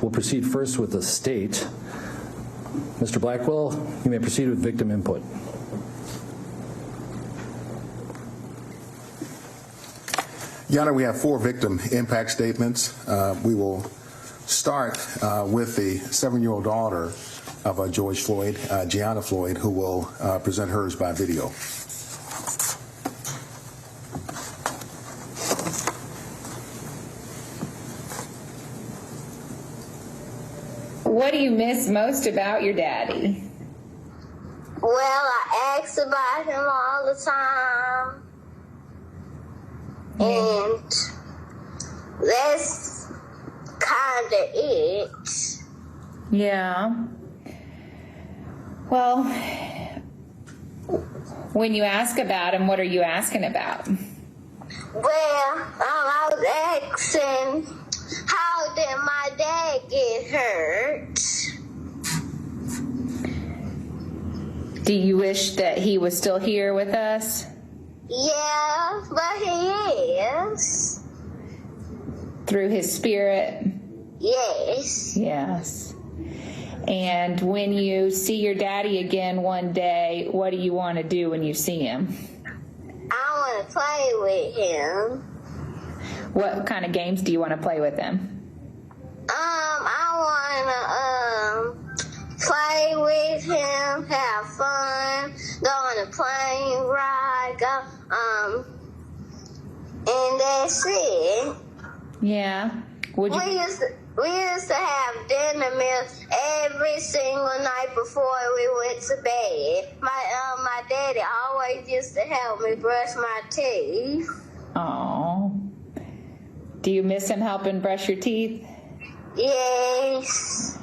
We'll proceed first with the state. Mr. Blackwell, you may proceed with victim input. Your Honor, we have 4 victim impact statements. We will start with the 7-year-old daughter of George Floyd, GIANNA Floyd, who will present hers by video. What do you miss most about your daddy? Well, I ask about him all the time. And that's kind of it. Yeah. Well, when you ask about him, what are you asking about? Well, I was asking, how did my dad get hurt? Do you wish that he was still here with us? Yeah, but he is. Through his spirit? Yes. Yes. And when you see your daddy again one day, what do you want to do when you see him? I want to play with him. What kind of games do you want to play with him? I want to play with him, have fun, go on a plane ride, and that's it. Yeah. Would you? We used to have dinner meals every single night before we went to bed. My daddy always used to help me brush my teeth. Oh. Do you miss him helping brush your teeth? Yes.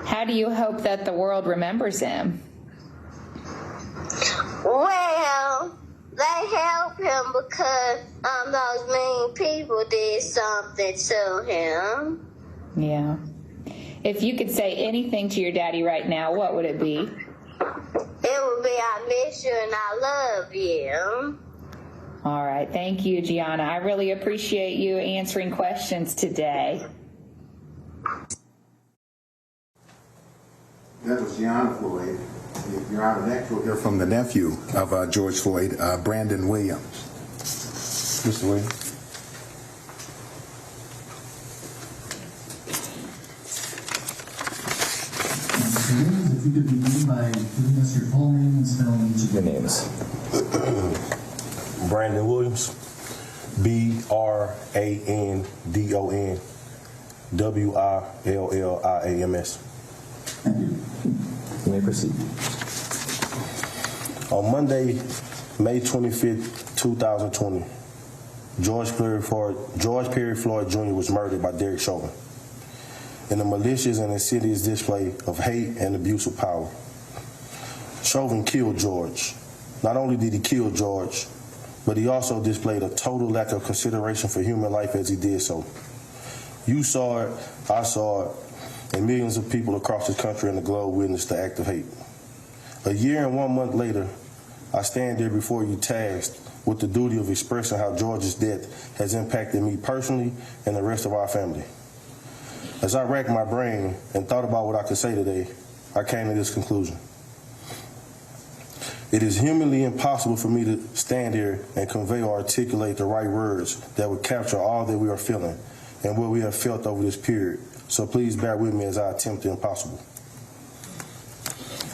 How do you hope that the world remembers him? Well, they help him because those mean people did something to him. Yeah. If you could say anything to your daddy right now, what would it be? It would be, I miss you and I love you. All right. Thank you, Gianna. I really appreciate you answering questions today. That was GIANNA Floyd. Your Honor, next we'll hear from the nephew of George Floyd, Brandon Williams. Mr. Williams. If you could begin by giving us your full name and spelling each of your names. Brandon Williams, Brandon Williams. Thank you. You may proceed. On Monday, May 25th, 2020, George Perry Floyd Jr. was murdered by Derek Chauvin in a malicious and insidious display of hate and abuse of power. Chauvin killed George. Not only did he kill George, but he also displayed a total lack of consideration for human life as he did so. You saw it, I saw it, and millions of people across this country and the globe witnessed the act of hate. A year and 1 month later, I stand there before you tasked with the duty of expressing how George's death has impacted me personally and the rest of our family. As I racked my brain and thought about what I could say today, I came to this conclusion. It is humanly impossible for me to stand here and convey or articulate the right words that would capture all that we are feeling and what we have felt over this period. So please bear with me as I attempt the impossible.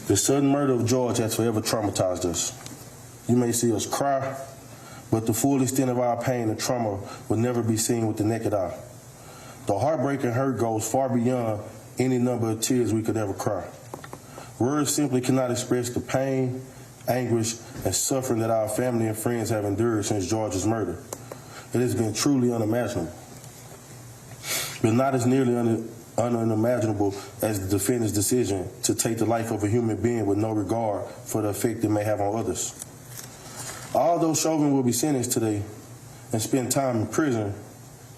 The sudden murder of George has forever traumatized us. You may see us cry, but the full extent of our pain and trauma will never be seen with the naked eye. The heartbreak and hurt goes far beyond any number of tears we could ever cry. Words simply cannot express the pain, anguish, and suffering that our family and friends have endured since George's murder. It has been truly unimaginable, but not as nearly unimaginable as the defendant's decision to take the life of a human being with no regard for the effect it may have on others. Although Chauvin will be sentenced today and spend time in prison,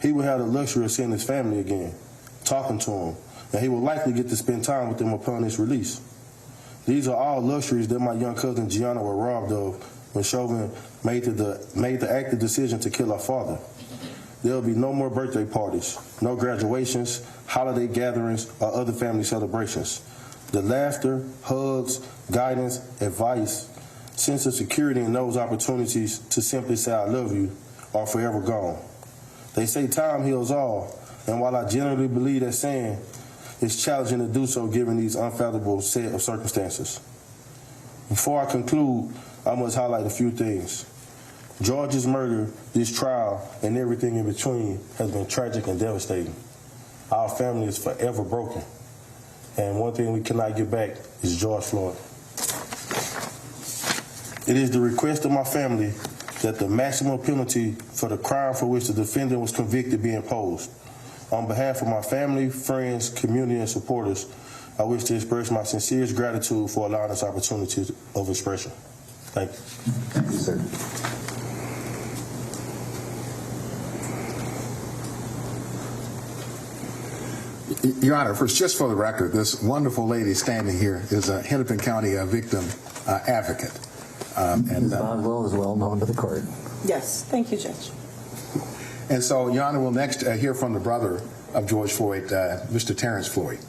he will have the luxury of seeing his family again, talking to them, and he will likely get to spend time with them upon his release. These are all luxuries that my young cousin Gianna was robbed of when Chauvin made the active decision to kill her father. there will be no more birthday parties, no graduations, holiday gatherings, or other family celebrations. The laughter, hugs, guidance, advice, sense of security, and those opportunities to simply say I love you are forever gone. They say time heals all, and while I generally believe that saying, it's challenging to do so given these unfathomable set of circumstances. Before I conclude, I must highlight a few things. George's murder, this trial, and everything in between has been tragic and devastating. Our family is forever broken. And one thing we cannot get back is George Floyd. It is the request of my family that the maximum penalty for the crime for which the defendant was convicted be imposed. On behalf of my family, friends, community, and supporters, I wish to express my sincerest gratitude for allowing us opportunity of expression. Thank you. Thank you, sir. Your Honor, just for the record, this wonderful lady standing here is a Hennepin County victim advocate. Ms. Boswell is well known to the court. Yes, thank you, Judge. And so, Your Honor, we'll next hear from the brother of George Floyd, Mr. Terrence Floyd.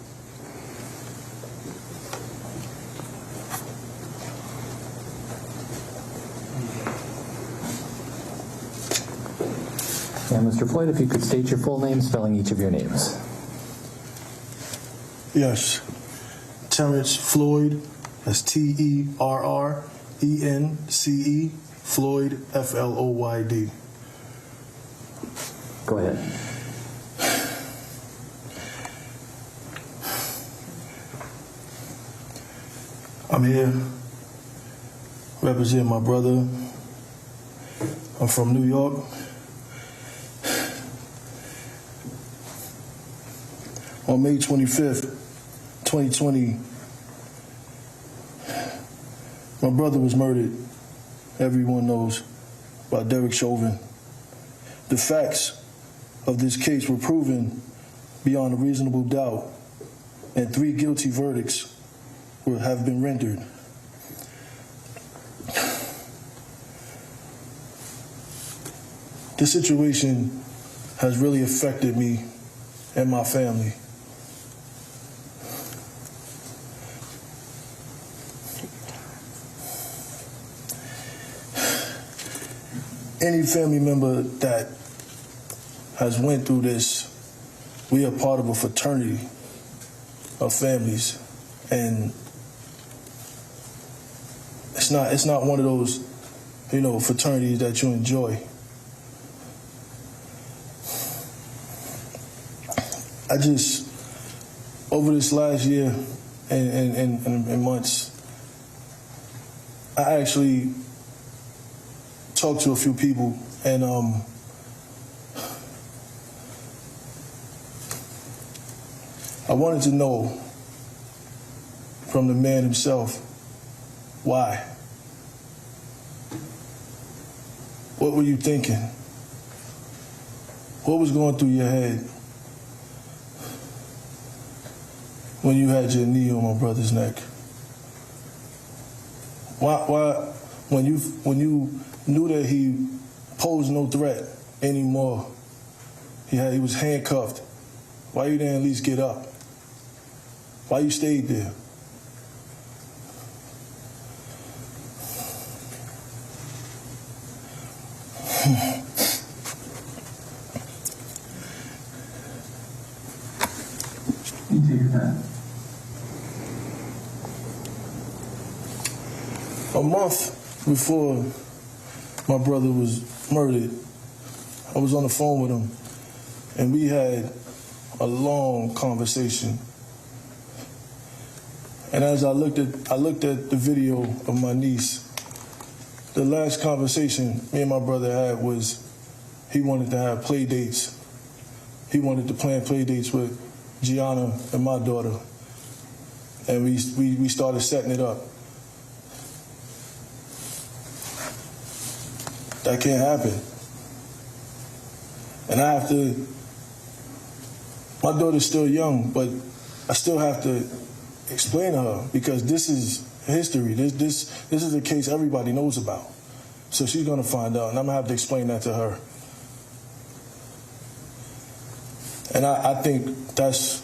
And Mr. Floyd, if you could state your full name, spelling each of your names. Yes. Terrence Floyd, that's Terrence, Floyd, Floyd. Go ahead. I'm here representing my brother. I'm from New York. On May 25th, 2020, my brother was murdered. Everyone knows by Derek Chauvin. The facts of this case were proven beyond a reasonable doubt, and 3 guilty verdicts have been rendered. This situation has really affected me and my family. Any family member that has went through this, we are part of a fraternity of families, and it's not one of those, fraternities that you enjoy. I just, over this last year and months, I actually talked to a few people, and I wanted to know from the man himself why. What were you thinking? What was going through your head when you had your knee on my brother's neck? Why when you knew that he posed no threat anymore, he was handcuffed, why you didn't at least get up? Why you stayed there? You take your time. A month before my brother was murdered, I was on the phone with him, and we had a long conversation. And as I looked at the video of my niece, the last conversation me and my brother had was he wanted to have play dates. He wanted to plan play dates with GIANNA and my daughter. And we started setting it up. That can't happen. And I have to, my daughter's still young, but I still have to explain to her, because this is history. This is a case everybody knows about. So she's gonna find out, and I'm gonna have to explain that to her. And I think that's,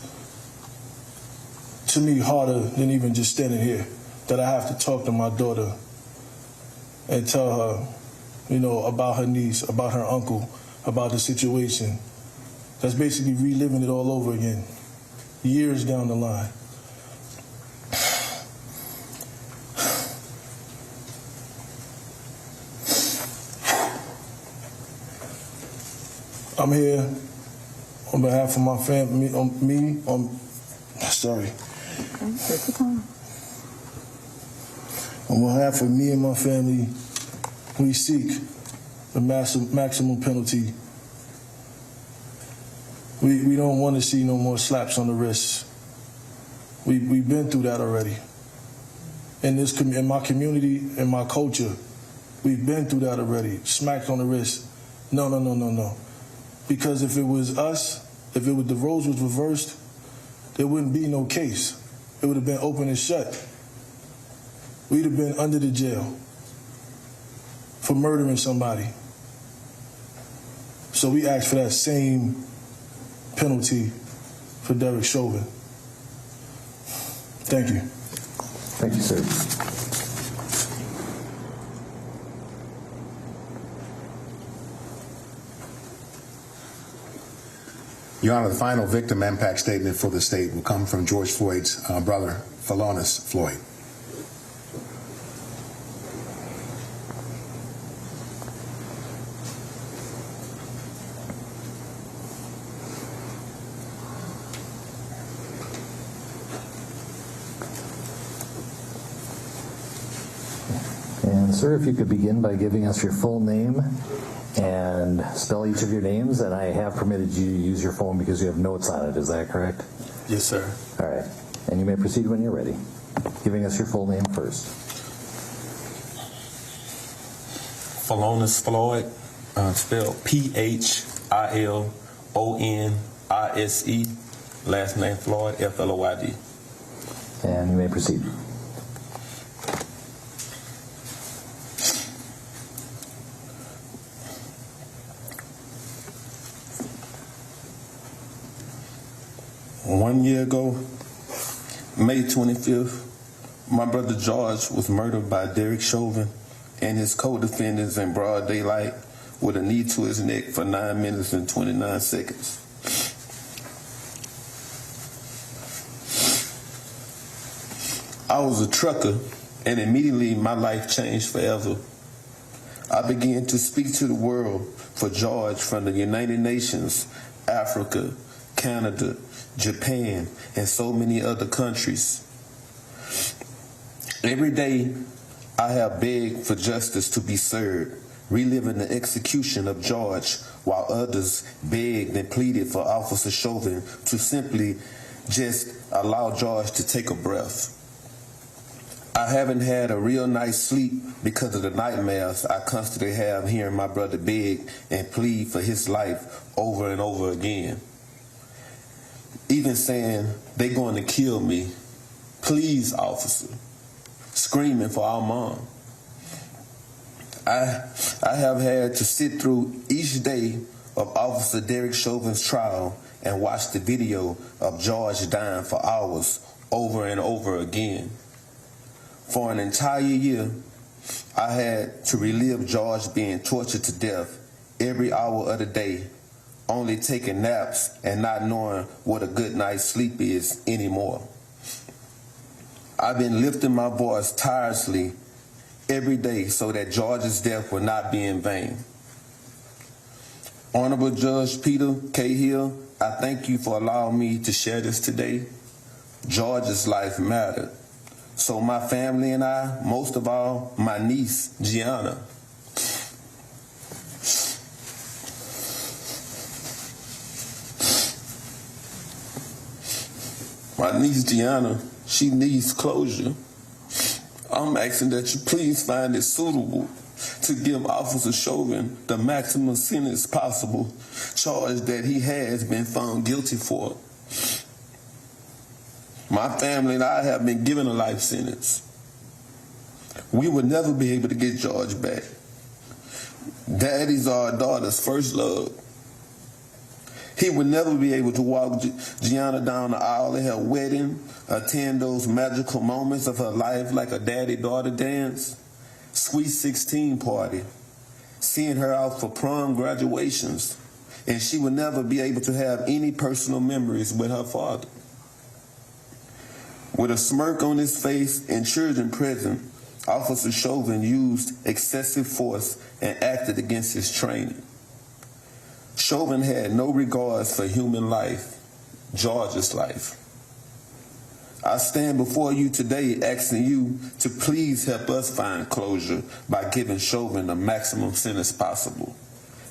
to me, harder than even just standing here, that I have to talk to my daughter and tell her, you know, about her niece, about her uncle, about the situation. That's basically reliving it all over again, years down the line. I'm here on behalf of my family, on behalf of me and my family, we seek the maximum penalty. We don't want to see no more slaps on the wrist. We've been through that already. In my community, in my culture, we've been through that already. Smacked on the wrist. No. Because if it was us, if the roles was reversed, there wouldn't be no case. It would have been open and shut. We'd have been under the jail for murdering somebody. So we asked for that same penalty for Derek Chauvin. Thank you. Thank you, sir. Your Honor, the final victim impact statement for the state will come from George Floyd's brother, PHILONISE Floyd. And sir, if you could begin by giving us your full name and spell each of your names, and I have permitted you to use your phone because you have notes on it, is that correct? Yes, sir. All right, and you may proceed when you're ready. Giving us your full name first. PHILONISE Floyd, spelled PHILONISE, last name Floyd, FLOYD. And you may proceed. One year ago, May 25th, my brother George was murdered by Derek Chauvin and his co-defendants in broad daylight with a knee to his neck for 9 minutes and 29 seconds. I was a trucker, and immediately my life changed forever. I began to speak to the world for George from the United Nations, Africa, Canada, Japan, and so many other countries. Every day, I have begged for justice to be served, reliving the execution of George, while others begged and pleaded for Officer Chauvin to simply just allow George to take a breath. I haven't had a real night's sleep because of the nightmares I constantly have hearing my brother beg and plead for his life over and over again. Even saying, "They're going to kill me. Please, officer." Screaming for our mom. I have had to sit through each day of Officer Derek Chauvin's trial and watch the video of George dying for hours over and over again. For an entire year, I had to relive George being tortured to death every hour of the day, only taking naps and not knowing what a good night's sleep is anymore. I've been lifting my voice tirelessly every day so that George's death will not be in vain. Honorable Judge Peter K. Hill, I thank you for allowing me to share this today. George's life mattered. So my family and I, most of all, my niece, Gianna. My niece, Gianna, she needs closure. I'm asking that you please find it suitable to give Officer Chauvin the maximum sentence possible, charge that he has been found guilty for. My family and I have been given a life sentence. We will never be able to get George back. Daddy's our daughter's first love. He would never be able to walk Gianna down the aisle at her wedding, attend those magical moments of her life like a daddy-daughter dance, sweet 16 party, seeing her out for prom graduations, and she would never be able to have any personal memories with her father. With a smirk on his face and children present, Officer Chauvin used excessive force and acted against his training. Chauvin had no regards for human life, George's life. I stand before you today asking you to please help us find closure by giving Chauvin the maximum sentence possible,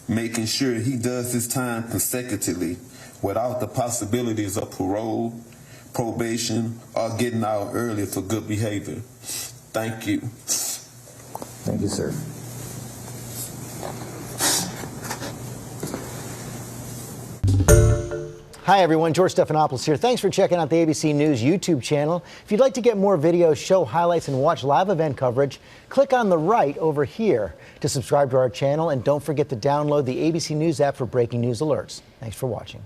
making sure he does his time consecutively without the possibilities of parole, probation, or getting out early for good behavior. Thank you. Thank you, sir. Hi everyone, George Stephanopoulos here. Thanks for checking out the ABC News YouTube channel. If you'd like to get more videos, show highlights, and watch live event coverage, click on the right over here to subscribe to our channel, and don't forget to download the ABC News app for breaking news alerts. Thanks for watching.